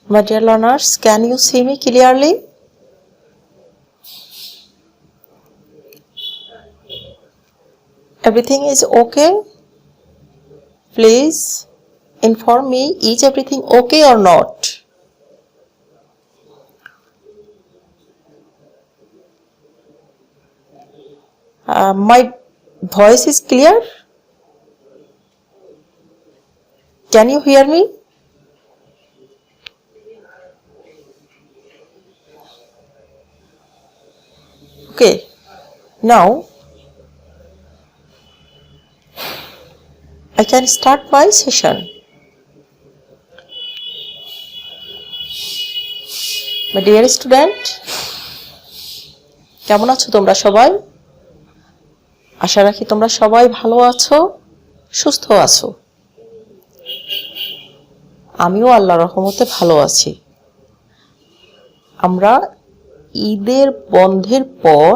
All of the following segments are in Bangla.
My dear learners, can you see me clearly? Everything is okay? Please inform me, is everything okay or not? My voice is clear? Can you hear me? Okay, now I can start my session. My dear student, কেমন আছো তোমরা সবাই? আশা রাখি তোমরা সবাই ভালো আছো, সুস্থ আছো। আমিও আল্লাহর রহমতে ভালো আছি। আমরা ঈদের বন্ধের পর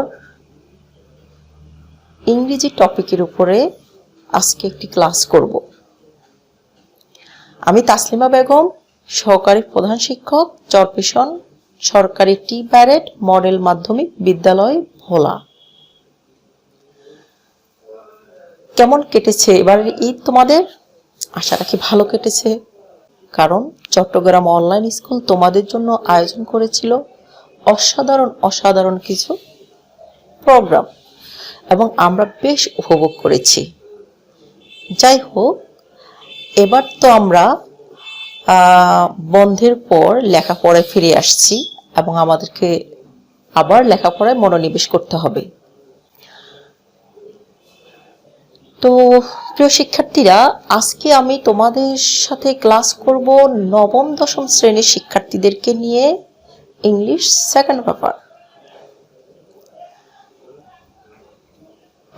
ইংরেজি টপিকের উপরে আজকে একটি ক্লাস করব। আমি তাসলিমা বেগম, সহকারী প্রধান শিক্ষক, চরপেশন সরকারি টি ব্যারেট মডেল মাধ্যমিক বিদ্যালয় ভোলা। কেমন কেটেছে এবারের ঈদ তোমাদের? আশা রাখি ভালো কেটেছে, কারণ চট্টগ্রাম অনলাইন স্কুল তোমাদের জন্য আয়োজন করেছিল অসাধারণ কিছু প্রোগ্রাম এবং আমরা বেশ উপভোগ করেছি। যাই হোক, এবার তো আমরা বন্ধের পর লেখাপড়ায় ফিরে আসছি এবং আমাদেরকে আবার লেখাপড়ায় মনোনিবেশ করতে হবে। তো প্রিয় শিক্ষার্থীরা, আজকে আমি তোমাদের সাথে ক্লাস করব নবম দশম শ্রেণীর শিক্ষার্থীদেরকে নিয়ে ইংলিশ সেকেন্ড পেপার।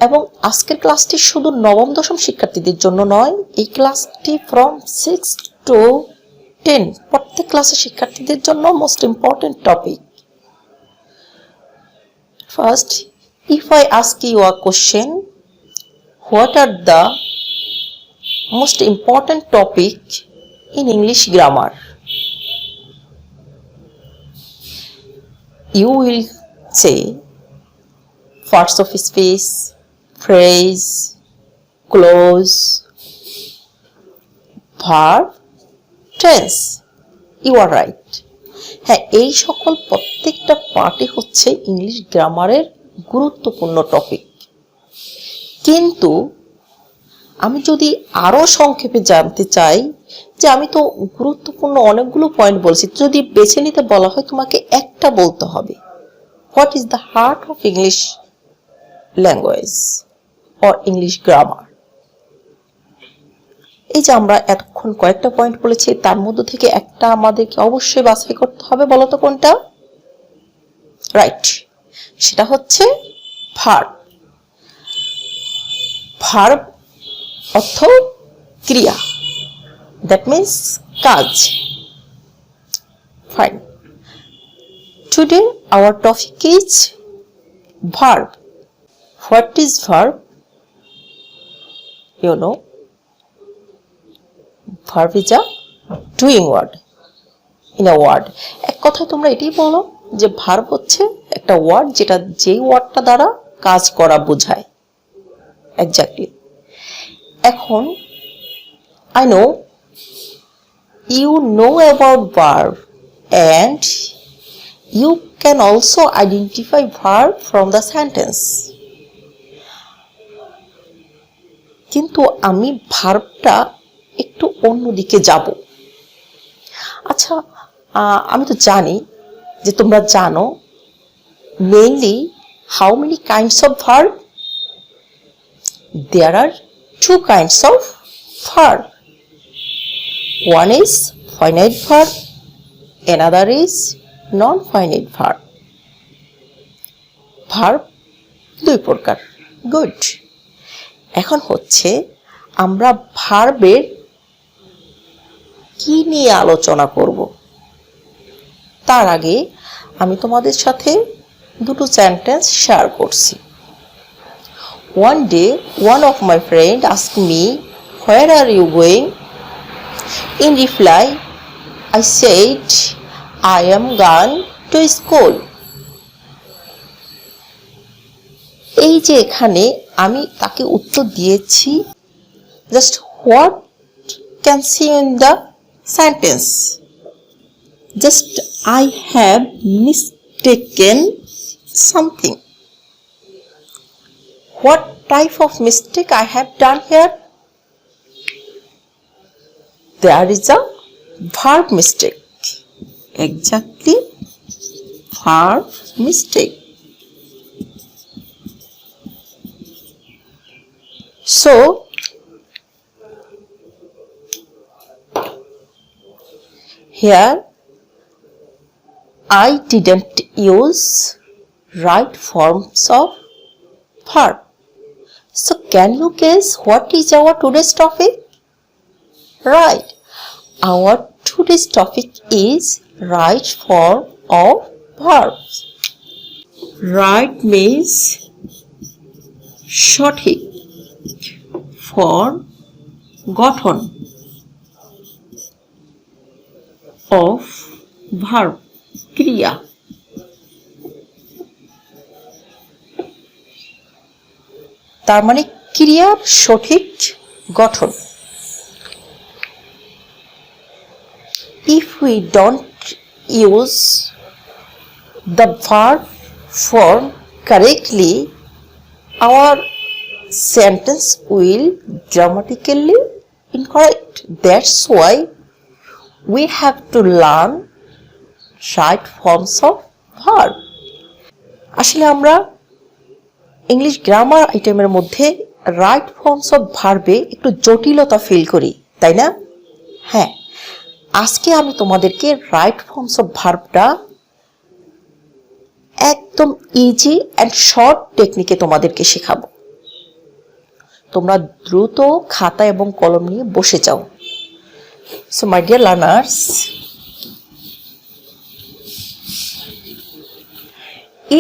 এবং আজকের ক্লাসটি শুধু নবম দশম শিক্ষার্থীদের জন্য নয়, এই ক্লাসটি ফ্রম 6 to 10 প্রত্যেক ক্লাসের শিক্ষার্থীদের জন্য most important topic. First, if I ask you a question, what are the most important topic in English grammar? You will say parts of speech, phrase, clause, verb, tense. You are right. হ্যাঁ, এই সকল প্রত্যেকটা পার্টই হচ্ছে ইংলিশ গ্রামারের গুরুত্বপূর্ণ টপিক। কিন্তু আমি যদি আরো সংক্ষেপে জানতে চাই, যে আমি তো গুরুত্বপূর্ণ অনেকগুলো পয়েন্ট বলছি, যদি বেছে নিতে বলা হয় তোমাকে একটা বলতে হবে, what is the heart of English language or English grammar. এই যে আমরা এতক্ষণ কয়েকটা পয়েন্ট বলেছি, তার মধ্যে থেকে একটা আমাদেরকে অবশ্যই বাছাই করতে হবে। বলো তো কোনটা? রাইট, সেটা হচ্ছে ভার্ব। ভার্ব অর্থ ক্রিয়া, দ্যাট মিন্স কাজ। Fine, today our topic is verb. What is verb? You know, verb is a doing word in a word. এক কথায় তোমরা এটাই বলো যে ভার্ব হচ্ছে একটা ওয়ার্ড, যেটা যেই ওয়ার্ডটা দ্বারা কাজ করা বোঝায়। এক্স্যাক্টলি। এখন I know you know about verb and you can also identify verb from the sentence. কিন্তু আমি ভার্বটা একটু অন্যদিকে যাব। আচ্ছা, আমি তো জানি যে তোমরা জানো mainly how many kinds of verb? There are two kinds of verb. One is finite verb, another is non-finite verb. Verb দুই প্রকার। গুড। এখন হচ্ছে আমরা ভার্বের কি নিয়ে আলোচনা করব। তার আগে আমি তোমাদের সাথে দুটো সেন্টেন্স শেয়ার করছি। One day, one of my friends asked me, "Where are you going?" In reply, I said I am gone to school. এই যে এখানে আমি তাকে উত্তর দিয়েছি, just what can see in the sentence? Just I have mistaken something. What type of mistake I have done here? There is a verb mistake. Exactly, verb mistake. So, here I didn't use right forms of verb. So, can you guess what is our today's topic? Right. Our today's topic is right form of verbs. Right means সঠিক, for গঠন of verb ক্রিয়া। তার মানে ক্রিয়ার সঠিক গঠন। If we don't use the verb form correctly, our sentence will grammatically incorrect. That's why we have to learn right forms of verb. আসলে আমরা ইংলিশ গ্রামার আইটেমের মধ্যে রাইট ফর্মস অফ ভার্বে একটু জটিলতা ফিল করি, তাই না? হ্যাঁ, আজকে আমি তোমাদেরকে রাইট ফর্মস অফ ভার্বটা একদম ইজি অ্যান্ড শর্ট টেকনিকে তোমাদেরকে শেখাবো। তোমরা দ্রুত খাতা এবং কলম নিয়ে বসে যাও। So my dear learners,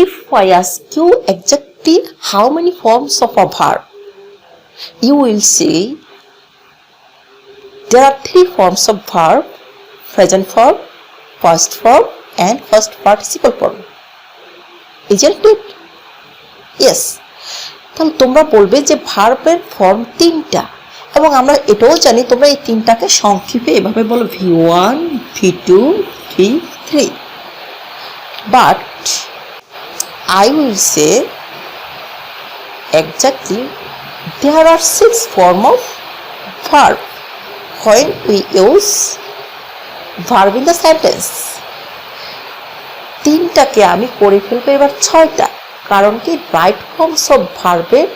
if I ask you exactly how many forms of a verb, you will see there are 3 forms of verb: present form, past form and past participle form. Isn't it? Yes. তাহলে তোমরা বলবে যে ভার্বের ফর্ম 3টা, এবং আমরা এটাও জানি তোমরা এই 3টাকে সংক্ষেপে এভাবে বলো V1, V2, V3. But I will say exactly there are 6 forms of verb when we use verb in the sentence. 3টাকে আমি করে ফেলবো এবার 6টা, কারণ কি রাইট ফর্মস অফ ভার্বের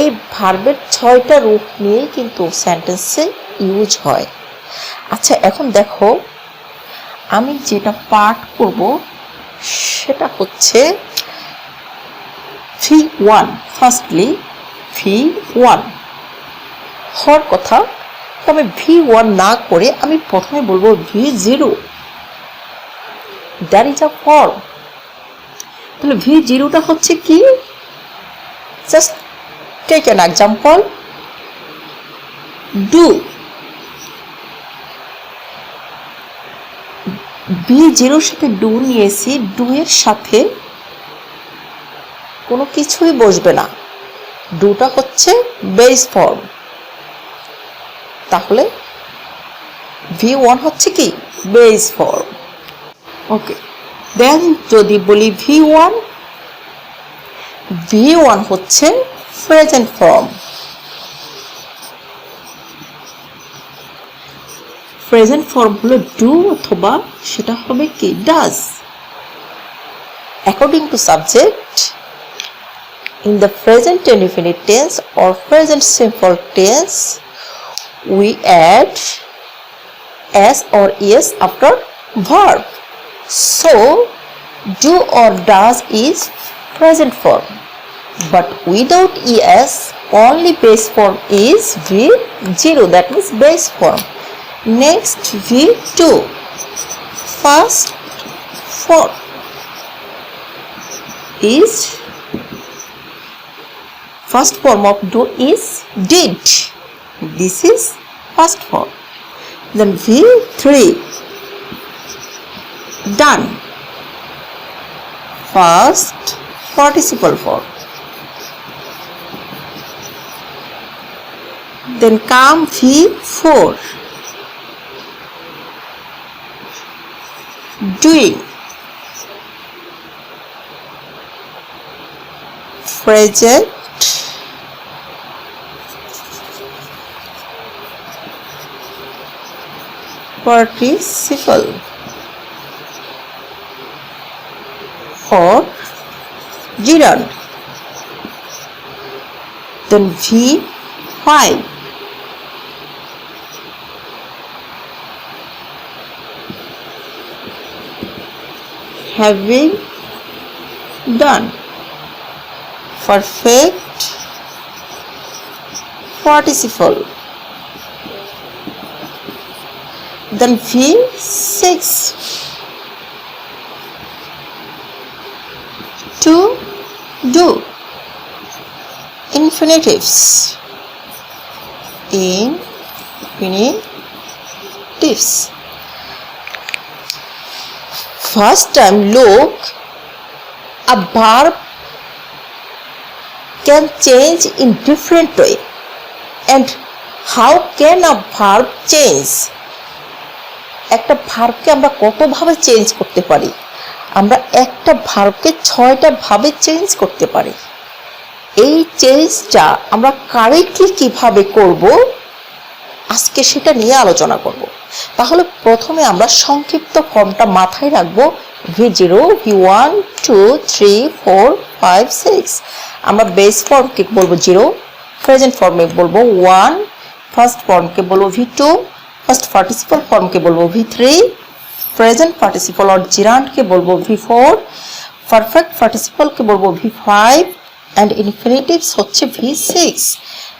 এই ভার্বের 6টা রূপ নিয়ে কিন্তু সেন্টেন্সে ইউজ হয়। আচ্ছা, এখন দেখো আমি যেটা পাঠ করব সেটা হচ্ছে V1, ফার্স্টলি V1 হওয়ার কথা, তবে V1 না করে আমি প্রথমে বলবো V0. That is a form. তাহলে V0টা হচ্ছে কি? Just take an example, do. V0 সাথে ডু নিয়েছি, ডু এর সাথে কোনো কিছুই বসবে না, ডুটা হচ্ছে বেস ফর্ম। তাহলে V1 হচ্ছে কি? Base form. ওকে, দেন যদি বলি V1 হচ্ছে প্রেজেন্ট ফর্ম। প্রেজেন্ট ফর্ম হলো ডু অথবা সেটা হবে কি? Does. According to subject, in the present indefinite tense or present simple tense, we add s or es after verb. So, do or does is present form, but without es, only base form is V0, that means base form. Next, V2, first form is, first form of do is did. This is first form. Then V3, done. First participle form. Then come V4. Doing. Present participle or gerund. Then V5. Having done. Perfect participle. Then V6. To do. Infinitives. Infinitives. First time look, a verb can change in different way. And how can a verb change? একটা ভার্বকে আমরা কতভাবে চেঞ্জ করতে পারি? আমরা একটা ভার্বকে 6টা ভাবে চেঞ্জ করতে পারি। এই চেঞ্জটা আমরা কারেক্টলি কিভাবে করব আজকে সেটা নিয়ে আলোচনা করব। তাহলে প্রথমে আমরা সংক্ষিপ্ত ফর্মটা মাথায় রাখবো। V0, V1, 2, 3, 4, 5, 6। আমরা বেস ফর্মকে বলবো 0, প্রেজেন্ট ফর্মে বলবো 1, ফার্স্ট ফর্মকে বলবো V2, ফার্স্ট পার্টিসিপল ফর্মকে বলবো V3, প্রেজেন্ট পার্টিসিপল অর জিরান্ডকে বলবো V4, পারফেক্ট পার্টিসিপলকে বলবো V5 অ্যান্ড ইনফিনিটিভস হচ্ছে V6।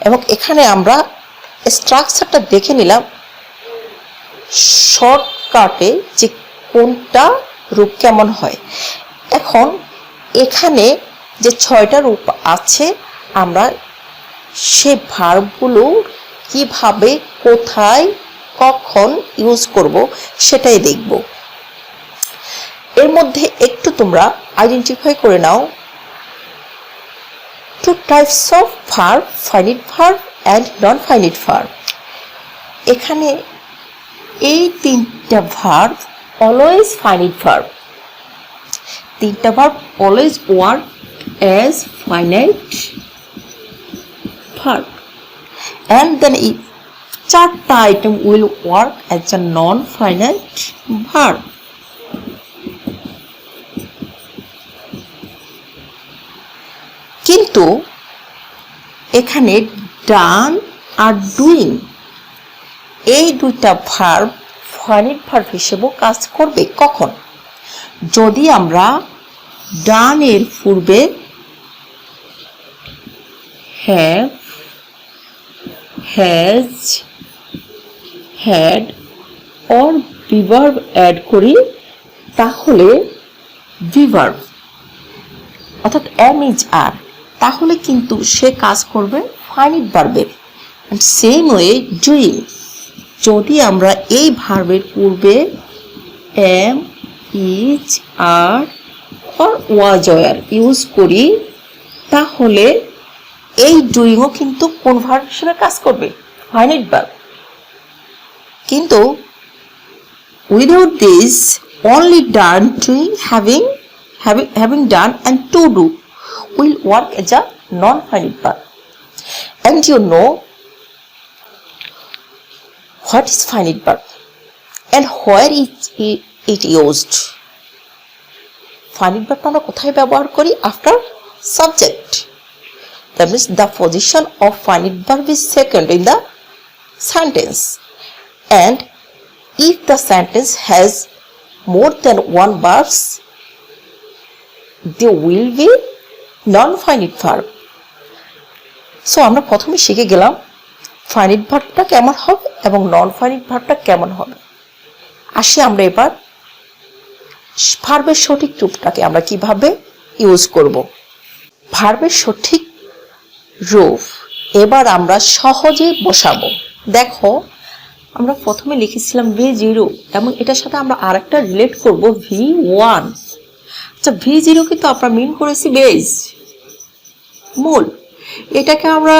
এবং এখানে আমরা স্ট্রাকচারটা দেখে নিলাম শর্টকাটে যে কোনটা রূপ কেমন হয়। এখন এখানে যে 6টা রূপ আছে আমরা সে ভার্বগুলো কিভাবে কোথায় কখন ইউজ করব সেটাই দেখব। এর মধ্যে একটু তোমরা আইডেন্টিফাই করে নাও two types of verb, finite verb and non finite verb. এখানে এই 3টা ভার্ব অলওয়েজ ফাইনিট ভার্ব। 3টা verb always work as finite verb and then 4টা item will work as a non-finite verb. কিন্তু এখানে done আর doing এই 2টা ভার্ব ফাইনাইট ভার্ব হিসেবে কাজ করবে কখন? যদি আমরা done এর পূর্বে have, has, had or be verb add করি তাহলে be verb অর্থাৎ am is are তাহলে কিন্তু সে কাজ করবে ফাইনাইট ভার্বের। and same way doing যদি আমরা এই ভার্বের পূর্বে am, is, are or was were use করি তাহলে এই ডুইংও কিন্তু কোন ভার্ব হিসেবে কাজ করবে? Finite verb. কিন্তু without this only done, doing, having done and to do will work as a non-finite verb. And you know what is finite verb and where is it used? finite verb আমরা কোথায় ব্যবহার করি? after subject. That means the position of finite verb is second in the sentence. And if the sentence has more than one verbs, they will be non-finite verb. So আমরা প্রথমে শিখে গেলাম ফাইনাইট ভার্বটা কেমন হবে এবং নন ফাইনাইট ভার্বটা কেমন হবে। আসি আমরা এবার ভার্বের সঠিক রূপটাকে আমরা কিভাবে ইউজ করব। ভার্বের সঠিক রূপ এবার আমরা সহজে বসাবো। দেখো আমরা প্রথমে লিখেছিলাম V0 এবং এটার সাথে আমরা আরেকটা রিলেট করব V1। আচ্ছা, V0 কিন্তু আমরা মিন করেছি বেজ, মূল। এটাকে আমরা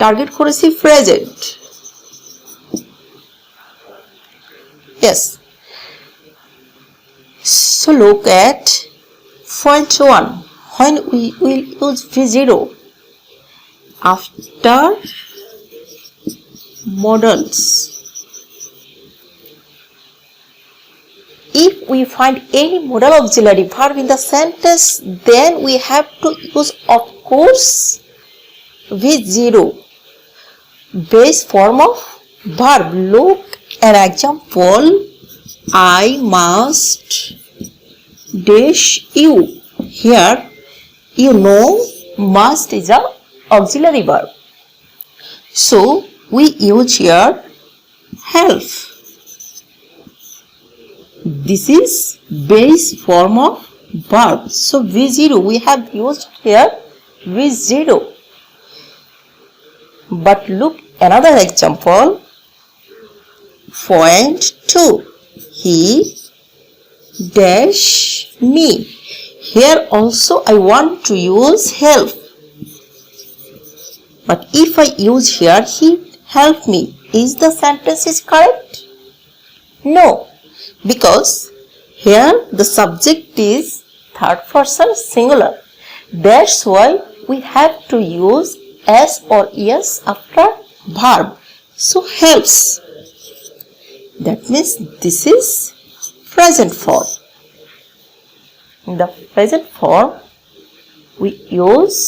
টার্গেট করেছি present. Yes. So look at point 1. When we will use V0 after modals. If we find any modal auxiliary verb in the sentence, then we have to use, of course, V0, base form of verb. Look an example. I must dash you. Here, you know, must is a auxiliary verb. So, we use here help. This is base form of verb. So, V0, we have used here V0. But look another example. Point 2. He dash me. Here also I want to use help. But if I use here he help me, is the sentence is correct? No, because here the subject is third person singular. That's why we have to use s or es after verb. So helps. That means this is present form. In the present form, we use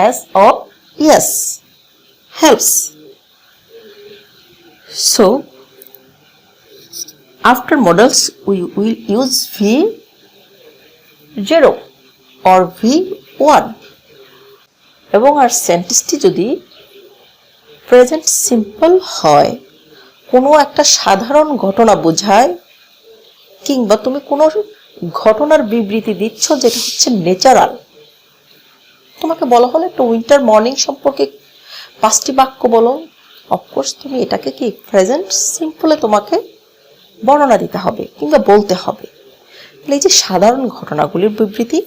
as or yes, helps. So, after modals, we will use V0 or V1. এবং আর সেন্টেন্সটি যদি প্রেজেন্ট সিম্পল হয়, কোনো একটা সাধারণ ঘটনা বোঝায়, কিংবা তুমি কোনো ঘটনার বিবৃতি দিচ্ছ যেটা হচ্ছে ন্যাচারাল, তোমাকে বলা হলো একটা উইন্টার মর্নিং সম্পর্কে 5টি বাক্য বলো, অফকোর্স তুমি এটাকে কি প্রেজেন্ট সিম্পলে তোমাকে বর্ণনা দিতে হবে কিংবা বলতে হবে। তাহলে এই যে সাধারণ ঘটনাগুলির বিবৃতি,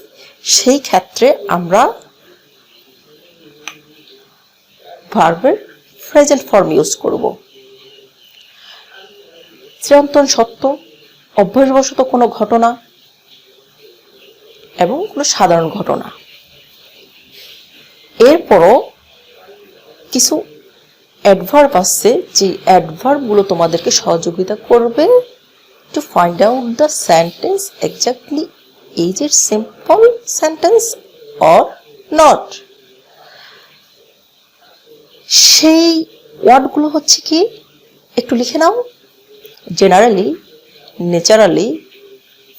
সেই ক্ষেত্রে আমরা ভার্বের প্রেজেন্ট ফর্ম ইউজ করব। চিরন্তন সত্য, অভ্যাসবশত কোনো ঘটনা এবং কোনো সাধারণ ঘটনা। এরপরও কিছু অ্যাডভার্ব আছে, যে অ্যাডভার্বগুলো তোমাদেরকে সহযোগিতা করবে to find out the sentence exactly is it simple sentence or not. সেই ওয়ার্ডগুলো হচ্ছে কি, একটু লিখে নাও। Generally, naturally,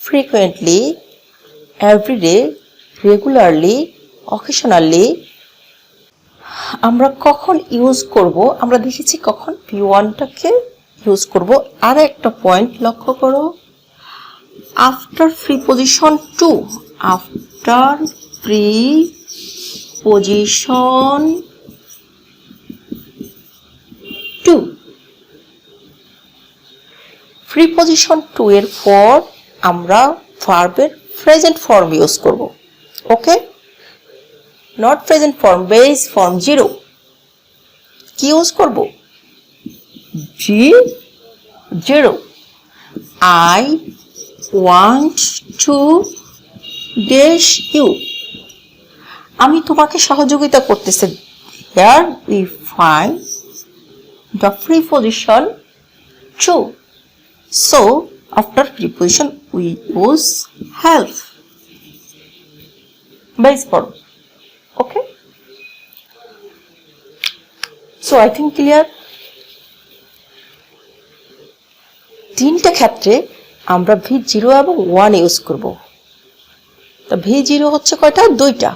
frequently, everyday, regularly, occasionally. আমরা কখন ইউজ করব, আমরা দেখেছি কখন V1টাকে ইউজ করব। আর একটা পয়েন্ট লক্ষ্য করো, after preposition to, after preposition to, preposition to এর পর আমরা ভার্বের প্রেজেন্ট ফর্ম ইউজ করব। Okay, not present form, base form 0। কি ইউজ করব? V0। I want to dash you. আমি তোমাকে সহযোগিতা করতেছি। Here we find the preposition to. So, after preposition we use help. Base form. Okay? So, I think clear? তিনটা ক্ষেত্রে আমরা V0 এবং 1 ইউজ করব। তো V0 হচ্ছে কয়টা? দুইটা।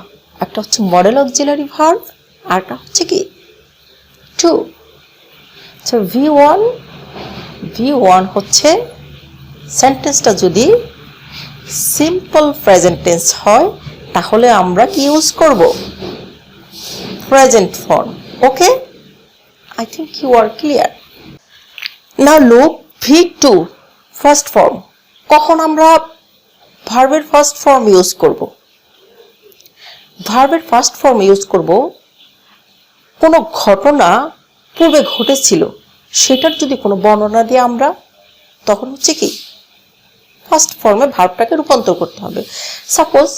একটা হচ্ছে মডেল অক্সিলারি ভার্ব, আর একটা হচ্ছে কি টু। তো V1 হচ্ছে সেন্টেন্সটা যদি সিম্পল প্রেজেন্ট টেন্স হয় তাহলে আমরা কি ইউজ করব? Present form. Okay, I think you are clear. Now look V2 first form. কখন আমরা ভার্বের ফার্স্ট ফর্ম ইউজ করব? ভার্বের ফার্স্ট ফর্ম ইউজ করব কোনো ঘটনা পূর্বে ঘটেছিল সেটার যদি কোনো বর্ণনা দিয়ে আমরা তখন হচ্ছে কি ফার্স্ট ফর্মে ভার্বটাকে রূপান্তর করতে হবে। সাপোজ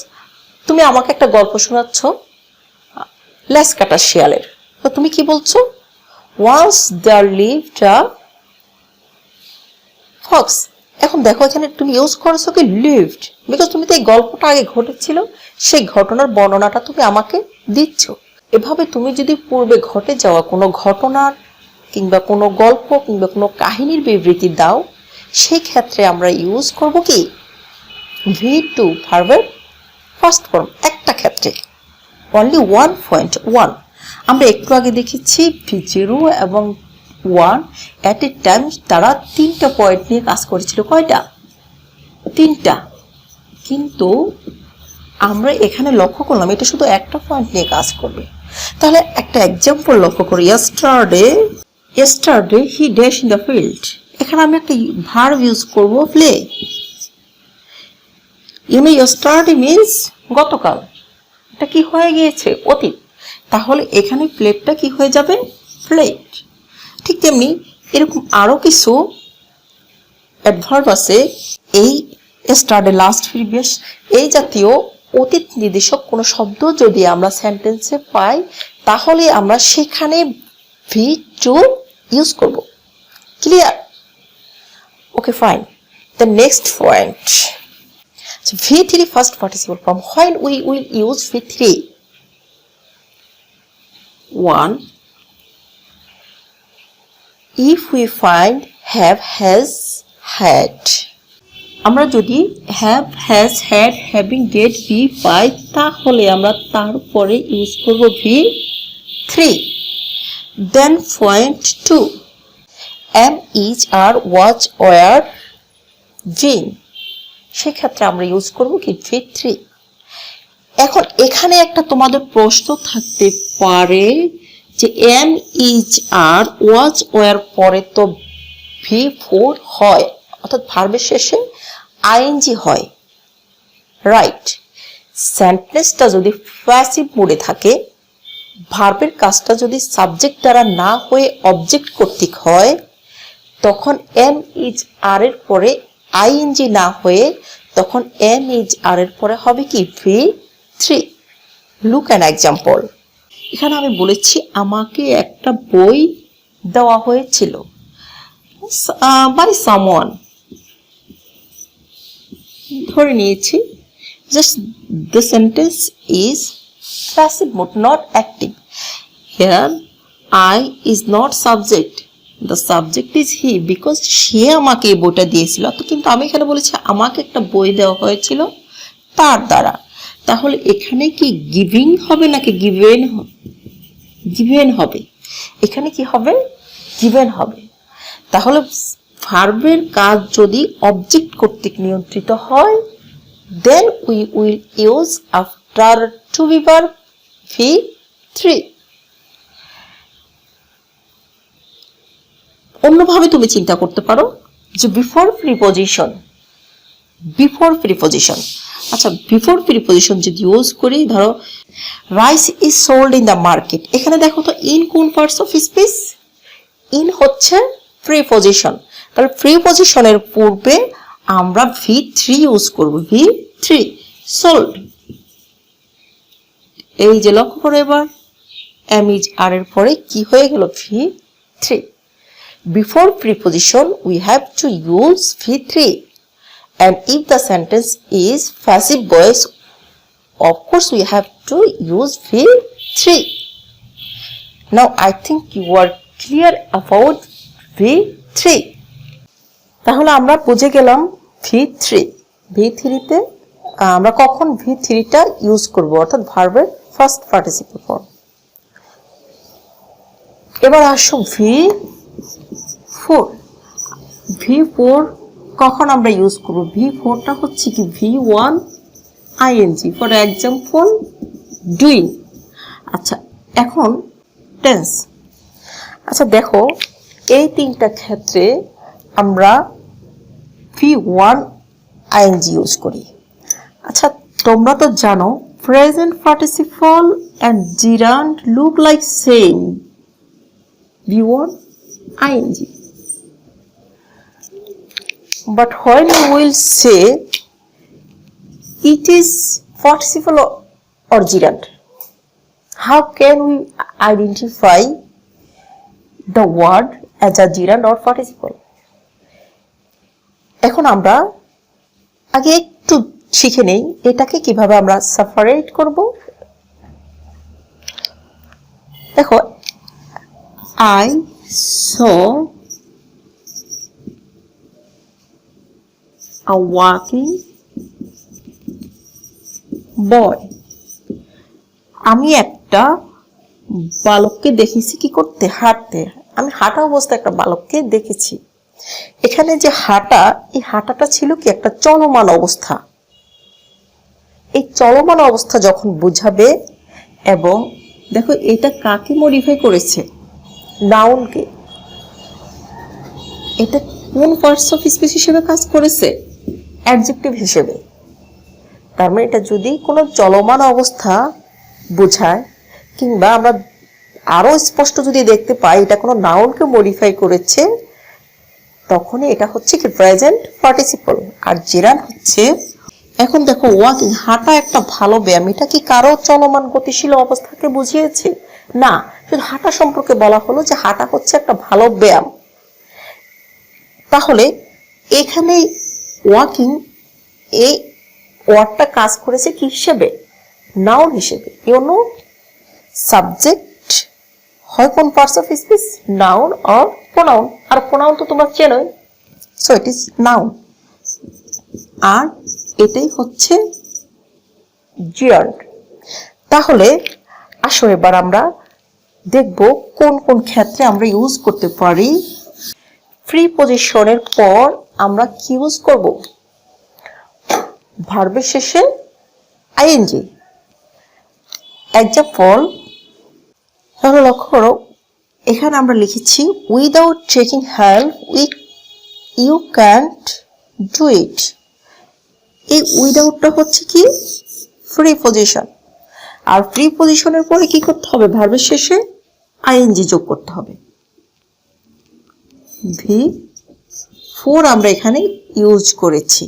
তুমি আমাকে একটা গল্প শোনাচ্ছ লেজ কাটা শিয়ালের, তো তুমি কি বলছো? Once there lived a fox. এখন দেখো এখানে তুমি ইউজ করেছো কি লিভড, বিকজ তুমি তো এই গল্পটা আগে ঘটেছিল, সেই ঘটনার বর্ণনাটা তুমি আমাকে দিচ্ছ। এভাবে তুমি যদি পূর্বে ঘটে যাওয়া কোনো ঘটনার কিংবা কোনো গল্প কিংবা কোনো কাহিনীর বিবৃতি দাও, সেই ক্ষেত্রে আমরা ইউজ করব কি V2 ভার্বের ফার্স্ট ফর্ম। একটা ক্ষেত্রে অনলি 1.1 আমরা একটু আগে দেখেছি V0 এবং 1 এট এ টাইম তারা 3টা পয়েন্ট নিয়ে কাজ করেছিল। কয়টা? 3টা। কিন্তু আমরা এখানে লক্ষ্য করলাম এটা শুধু একটা পয়েন্ট নিয়ে কাজ করবে। তাহলে একটা এক্সাম্পল লক্ষ্য করি, yesterday he dashed in the field। এখানে আমি একটা ভার্ব ইউজ করব প্লে। yesterday means গতকাল, এটা কি হয়ে গিয়েছে? অতীত। তাহলে এখানে প্লেটটা কি হয়ে যাবে? প্লেট। ঠিক তেমনি এরকম আরো কিছু অ্যাডভার্ব আছে এই yesterday, last, previous এই জাতীয় অতীত নির্দেশক কোনো শব্দ যদি আমরা সেন্টেন্সে পাই তাহলে আমরা সেখানে V2 ইউজ করব। Clear? Okay, fine. The next point, V3 first participle form. when we will use V3? 1 if we find have, has, had। আমরা যদি have, has, had, having, get, be পাই তাহলে আমরা তারপরে ইউজ করব V3। Then point 2 am, is, are, was, were, been, সেক্ষেত্রে আমরা ইউজ করব কি V3। এখন এখানে একটা তোমাদের প্রশ্ন থাকতে পারে যে am, is, are, was, were পরে তো V4 হয়, অর্থাৎ ভার্বের শেষে ing হয়, রাইট? সেন্টেন্সটা যদি প্যাসিভ মোডে থাকে, ভার্বের কাজটা যদি সাবজেক্ট দ্বারা না হয়ে অবজেক্ট কর্তৃক হয়, তখন am, is, are এর পরে ing না হয়ে তখন am, is, are এর পরে হবে কি V3। Look an example. এখানে আমি বলেছি আমাকে একটা বই দেওয়া হয়েছিল বাই সামওয়ান, ধরে নিয়েছি just the sentence is passive mode, not active. Here I is not subject, the subject is he, because সে আমাকে এই বইটা দিয়েছিল। তো কিন্তু আমি এখানে বলেছি আমাকে একটা বই দেওয়া হয়েছিল তার দ্বারা। তাহলে এখানে কি গিভিং হবে নাকি গিভেন? গিভেন হবে। এখানে কি হবে? গিভেন হবে। তাহলে ভার্বের কাজ যদি অবজেক্ট কর্তৃক নিয়ন্ত্রিত হয় then we will use after to be verb V3। অন্যভাবে তুমি চিন্তা করতে পারো যে বিফোর প্রিপোজিশন, আচ্ছা বিফোর প্রিপোজিশন যদি ইউজ করি, ধরো rice is sold in the market. এখানে দেখো তো ইন কোন পার্টস অফ স্পিচ? ইন হচ্ছে প্রিপোজিশন, তাহলে প্রিপোজিশনের পূর্বে আমরা V3 ইউজ করব, V3 সোল্ড। এই যে লক্ষ্য করো এবার am, is, are এর পরে কি হয়ে গেল? V3। Before preposition we have to use V3, and if the sentence is passive voice of course we have to use V3. Now I think you are clear about V3। তাহলে আমরা বুঝে গেলাম V3 তে আমরা কখন V3টা ইউজ করব, অর্থাৎ ভার্বের ফার্স্ট পার্টিসিপল ফর্ম। এবার আসো V4 কখন আমরা ইউজ করব? V4টা হচ্ছে কি V1 ing, for example doing. আচ্ছা এখন টেন্স। আচ্ছা দেখো এই তিনটা ক্ষেত্রে আমরা V1 আইএনজি ইউজ করি। আচ্ছা, তোমরা তো জানো present participle and gerund look like same, V1 ing. But when we will say it is participle or gerund, how can we identify the word as a gerund or participle? এখন আমরা আগে একটু শিখে নেই এটাকে কিভাবে আমরা সেপারেট করব। দেখো, I saw a walking boy. আমি একটা বালককে দেখেছি কি করতে, হাঁটতে। আমি হাঁটা অবস্থায় একটা বালককে দেখেছি। এখানে যে হাঁটা, এই হাঁটাটা ছিল কি একটা চলমান অবস্থা। এই চলমান অবস্থা যখন বুঝাবে, এবং দেখো এটা কাকে মডিফাই করেছে, নাউনকে। এটা কোন পার্টস অফ স্পিচ হিসেবে কাজ করেছে, অ্যাডজেক্টিভ হিসেবে। তার মানে এটা যদি কোনো চলমান অবস্থা বোঝায়, কিংবা আমরা আরো স্পষ্ট যদি দেখতে পাই এটা কোনো নাউনকে মডিফাই করেছে, তখন এটা হচ্ছে কি প্রেজেন্ট পার্টিসিপল। আর জেরান্ড হচ্ছে, এখন দেখো ওয়াকিং, হাঁটা একটা ভালো ব্যায়াম, এটা কি কারো চলমান গতিশীল অবস্থাকে বুঝিয়েছে? না, শুধু হাঁটা সম্পর্কে বলা হলো যে হাঁটা হচ্ছে একটা ভালো ব্যায়াম। তাহলে এখানে ওয়াকিং, এই ওয়ার্ডটা কাজ করেছে কি হিসেবে, নাউন হিসেবে। ইউনো সাবজেক্ট হয় কোন parts of speech, noun or pronoun. আর প্রোনাউন তো তোমরা চেনোই, সো ইট ইজ নাউন। আর এটাই হচ্ছে জিরান্ড। তাহলে আসো এবার আমরা দেখব কোন কোন ক্ষেত্রে আমরা ইউজ করতে পারি। প্রিপজিশনের পর আমরা কি ইউজ করব, ভার্বের শেষে আইএনজি। এক্সাম্পল, তাহলে লক্ষ্য করো, এখানে আমরা লিখেছি without taking help you can't do it. এই উইদাউটটা হচ্ছে কি প্রিপজিশন। আর প্রিপজিশনের পরে কি করতে হবে, ভার্বের শেষে আইএনজি যোগ করতে হবে। V4 আমরা এখানে ইউজ করেছি।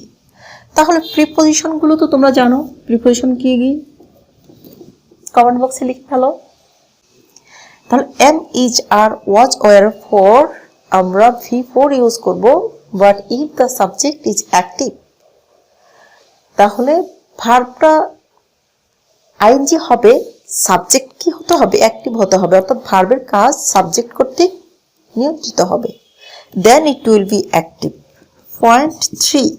তাহলে প্রিপজিশন গুলো তো তোমরা জানো, প্রিপজিশন কি কি, কমেন্ট বক্সে লিখে ফেলো। তাহলে am, is, are, was, were, for আমরা V4 ইউজ করব, but if the subject is active, তাহলে ভার্বটা আইএনজি হবে, সাবজেক্ট কি হতে হবে, অ্যাক্টিভ হতে হবে, অর্থাৎ ভার্বের কাজ সাবজেক্ট কর্তৃক নিয়ন্ত্রিত হবে, then it will be active. Point 3,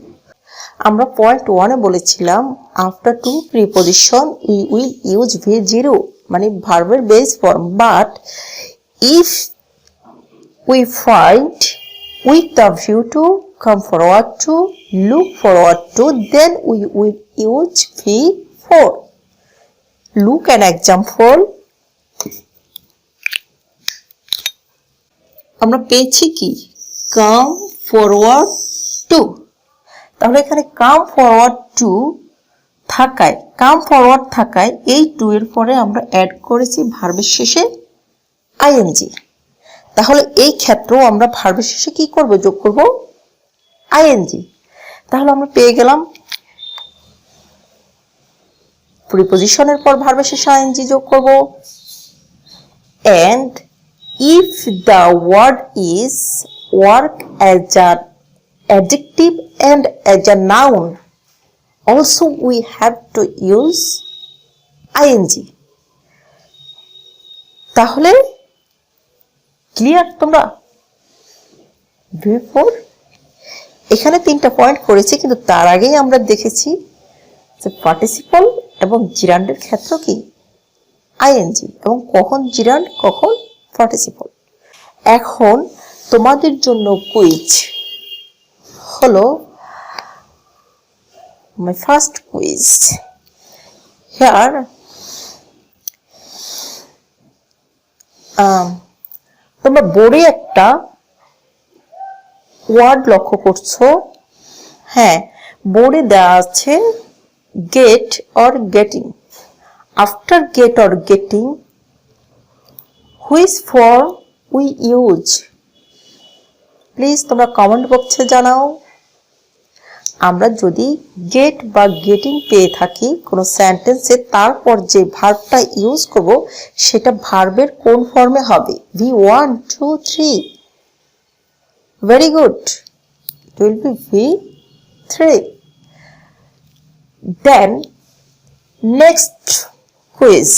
আমরা পয়েন্ট 1 এ বলেছিলাম after to preposition we will use V0, মানে ভার্বের base form. But if we find with the view to come forward to, look forward to, then we will use V4. Look an example. আমরা পেয়েছি কি, come forward to। তাহলে এখানে come forward to থাকায়, come forward থাকায় এই to এর পরে আমরা অ্যাড করেছি ভার্বের শেষে আইএনজি। তাহলে এই ক্ষেত্রেও আমরা ভার্বের শেষে কি করব, যোগ করব আইএনজি। তাহলে আমরা পেয়ে গেলাম প্রিপজিশনের পর ভার্বের শেষে আইএনজি যোগ করব। and if the word is work as an adjective and as a noun, also we have to use ing. তাহলে ক্লিয়ার তোমরা? V4 এখানে 3টা পয়েন্ট করেছি, কিন্তু তার আগেই আমরা দেখেছি যে পার্টিসিপল এবং জিরান্ডের ক্ষেত্র কি আইএনজি, এবং কখন জিরান্ড কখন পার্টিসিপল। এখন তোমাদের জন্য কুইজ হলো, মাই ফার্স্ট কুইজ হিয়ার। তোমরা বোর্ডে একটা ওয়ার্ড লক্ষ্য করছো? হ্যাঁ, বোর্ডে দেওয়া আছে get or getting. After get or getting which form we use? Please তোমরা কমেন্ট বক্সে জানাও। আমরা যদি গেট বা গেটিং পেয়ে থাকি কোনো সেন্টেন্সে, তারপর যে ভার্বটা ইউজ করব সেটা ভার্বের কোন ফর্মে হবে? V1, 2, 3। Very good, it will be V3। Then next quiz.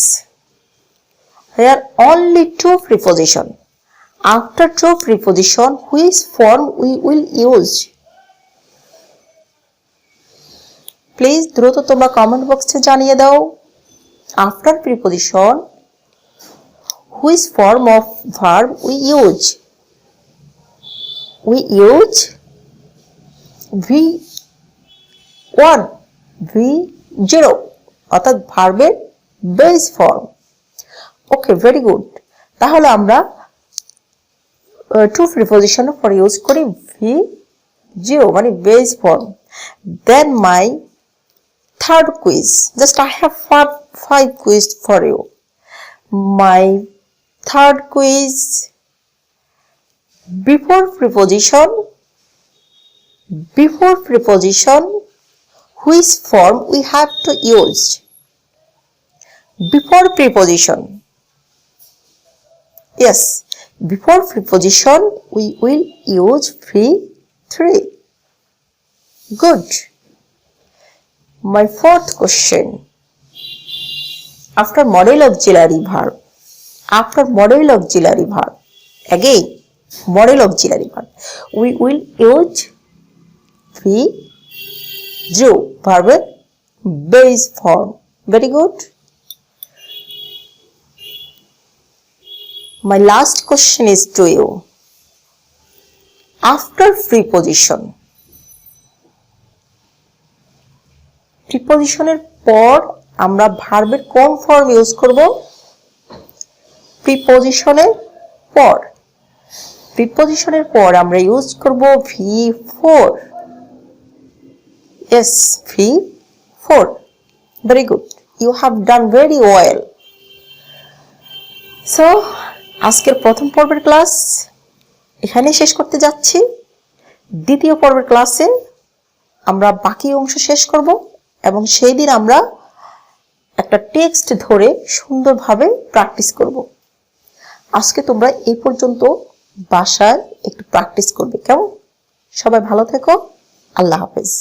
Here only two preposition. After two preposition, which form we will use? Please দ্রুত তোমরা কমেন্ট বক্সে জানিয়ে দাও। After preposition which form of verb we use? We use V1, V0, অর্থাৎ ভার্বের বেস ফর্ম। ওকে, ভেরি গুড। তাহলে আমরা টু প্রিপোজিশন পর ইউজ করি V0 মানে base form. Then my third quiz. Just I have five quiz for you. My third quiz. Before preposition, which form we have to use? Before preposition. Yes, before preposition we will use V3. Good. My fourth question. After model auxiliary verb. Again, model auxiliary verb. We will use V0, verb base form. Very good. My last question is to you. After preposition. প্রিপোজিশনের পর আমরা ভার্বের কোন ফর্ম ইউজ করব? প্রিপোজিশনের পর আমরা ইউজ করব V4। Yes, V4. Very good. You have done very well. So, আজকের প্রথম পর্বের ক্লাস এখানে শেষ করতে যাচ্ছি। দ্বিতীয় পর্বের ক্লাসে আমরা বাকি অংশ শেষ করব এবং সেই দিন আমরা একটা টেক্সট ধরে সুন্দরভাবে প্র্যাকটিস করব। আজকে তোমরা এই পর্যন্ত বাসায় একটু প্র্যাকটিস করবে, কেমন? সবাই ভালো থেকো। আল্লাহ হাফেজ।